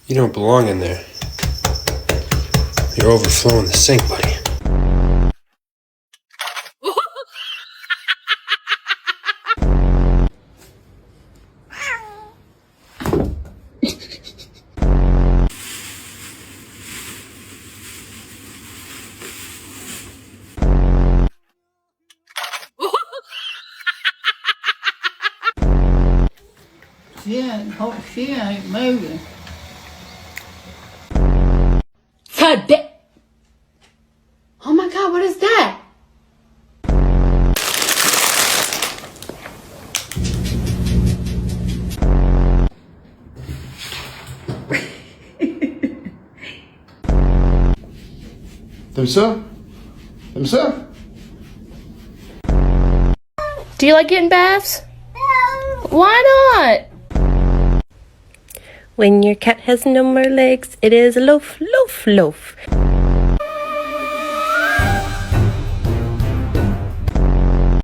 You don't belong in there. You're overflowing the sink, buddy. She ain't moving. Oh my God, what is that? Comme ça? Comme ça? Do you like getting baths? Why not? When your cat has no more legs, it is a loaf, loaf, loaf.